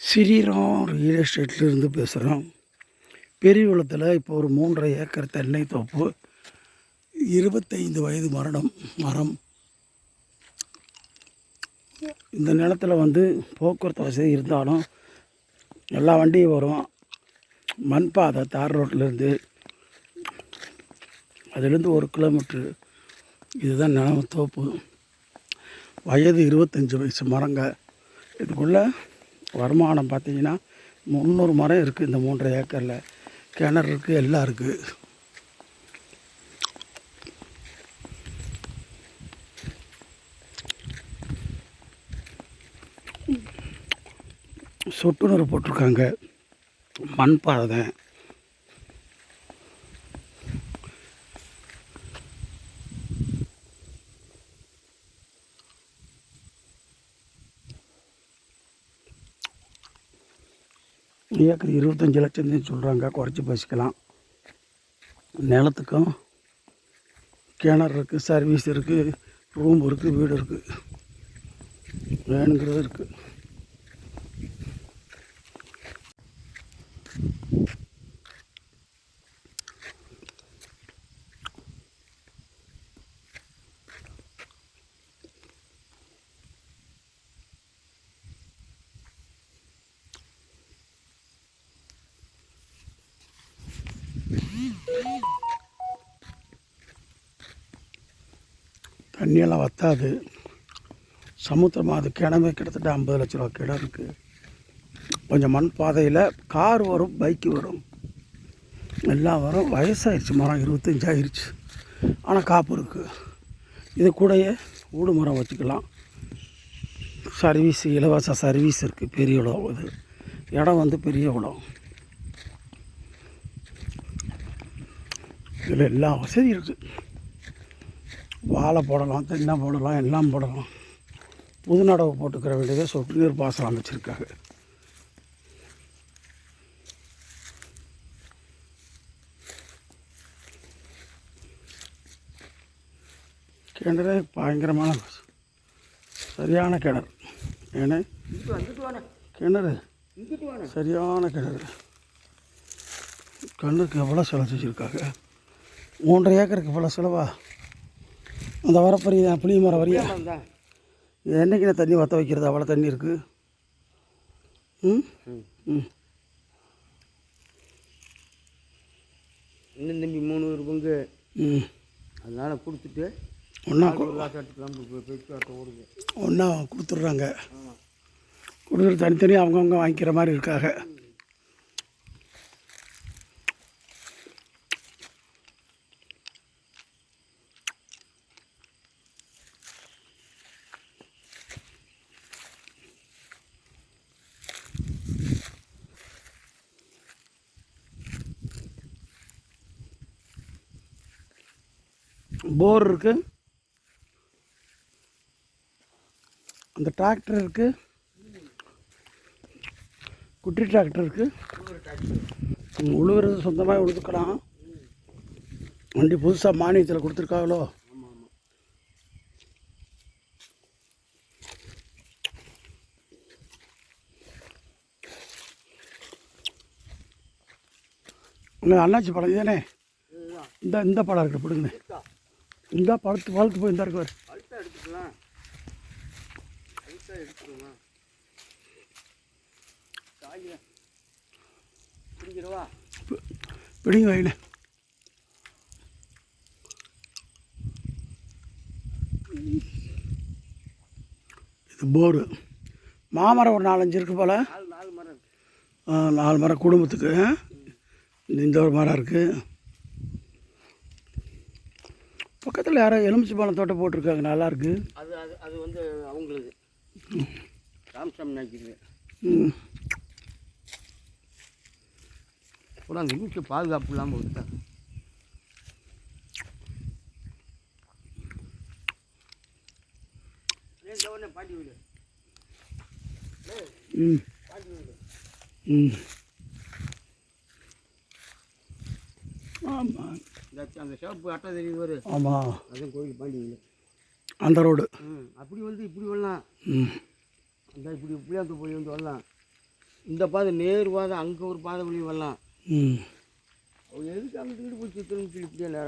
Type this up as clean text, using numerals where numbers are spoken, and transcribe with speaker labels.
Speaker 1: Sriram real எஸ்டேட்லேருந்து பேசுகிறோம். பெரியகுளத்தில் இப்போ ஒரு 3.5 ஏக்கர் தென்னை தோப்பு, 25 வயது மரம். இந்த நிலத்தில் போக்குவரத்து வசதி இருந்தாலும் எல்லா வண்டியும் வரும். மண் பாதை தார் ரோட்லேருந்து, அதுலேருந்து 1 கிலோமீட்ரு. இதுதான் நிலம் தோப்பு. வயது 25 வயசு மரங்க. இதுக்குள்ளே வருமானம் பார்த்திங்கன்னா 300 மரம் இருக்குது. இந்த 3.5 ஏக்கரில் கிணறு இருக்குது, எல்லாம் இருக்குது. சொட்டுநூறு போட்டிருக்காங்க. மண் பாதை. ஏக்கர் 25 லட்சம் சொல்கிறாங்க. குறைச்சி பேசிக்கலாம். நிலத்துக்கும் கிணறு இருக்குது, சர்வீஸ் இருக்குது, ரூம் இருக்குது, வீடு இருக்குது, வேணுங்கிறது இருக்குது. தண்ணியெல்லாம் வற்றாது. சமுத்திரமாக அது கிணமே கிட்டத்தட்ட 50 லட்ச ரூபா கிணறு இருக்குது. கொஞ்சம் மண் பாதையில் கார் வரும், பைக்கு வரும், எல்லாம் வரும். வயசாகிடுச்சு, மரம் 25 ஆயிடுச்சு. ஆனால் காப்பு இருக்குது. இது கூடயே ஊடு மரம் வச்சுக்கலாம். சர்வீஸ், இலவச சர்வீஸ் இருக்குது. பெரிய இடம். இது இடம் பெரிய இடம். இதில் எல்லா வசதியும் இருக்குது. வாழை போடலாம், தென்னை போடலாம், எல்லாம் போடலாம். புது நடவு போட்டுக்கிற வேண்டியதை சொட்டு நீர் பாசனம் அமைச்சிருக்காங்க. கிணறு பயங்கரமான சரியான கிணறு. ஏன்னா கிணறு சரியான கிணறு. கிணறுக்கு எவ்வளோ செலவு செஞ்சுருக்காங்க. 3.5 ஏக்கருக்கு இவ்வளோ செலவா? அந்த வரப்பறிய புளிய மரம் வரியா? என்றைக்கு நான் தண்ணி வற்ற வைக்கிறது? அவ்வளோ தண்ணி இருக்குது.
Speaker 2: இன்னும் தம்பி 3 பங்கு. அதனால் கொடுத்துட்டு
Speaker 1: ஒன்றா கொடுத்துட்றாங்க. கொடுத்துட்டு தனித்தனியாக அவங்கவுங்க வாங்கிக்கிற மாதிரி இருக்காங்க. போர் இருக்குது. அந்த டிராக்டர் இருக்குது, குட்டி டிராக்டர் இருக்குது. உழுவுறது சொந்தமாக உழுதுக்கலாம். வண்டி புதுசாக மானியத்தில் கொடுத்துருக்காங்களோ. அண்ணாச்சி பழம் இதுதானே? இந்த பழம் இருக்குது, பிடுங்க. இந்த பழத்து போய் இந்த இருக்கு. பிடிங்க வைண்ணே. இது போரு. மாமரம் ஒரு 4-5 இருக்குது போல். 4 மரம் குடும்பத்துக்கு. இந்த ஒரு மரம் இருக்குது. பக்கத்தில் யாரோ எலுமிச்சி பழம் தோட்டம் போட்டிருக்காங்க, நல்லாயிருக்கு.
Speaker 2: அது அவங்களுக்கு ராம்சாமி நினைக்கிறது. கூட அந்த வீட்டில் பாதுகாப்பு இல்லாமல் விட்டாங்க. பாட்டி வீடு. பாட்டி வீடு.
Speaker 1: ஆமாம்.
Speaker 2: அந்த ஷாப்பு அட்டை தெரியுது வரும்.
Speaker 1: ஆமாம்,
Speaker 2: அதுவும் கோயில் பாண்டியில்
Speaker 1: அந்த ரோடு.
Speaker 2: அப்படி இப்படி வரலாம். அந்த இப்படி இப்படியாந்து போய் வரலாம். இந்த பாதை நேர் பாதை, அங்கே ஒரு பாதை வழி வரலாம்.
Speaker 1: ம்
Speaker 2: அவங்க எதுக்கு அங்கிட்டு போய் சுற்றணும்னு சொல்லி இப்படியே நேரம்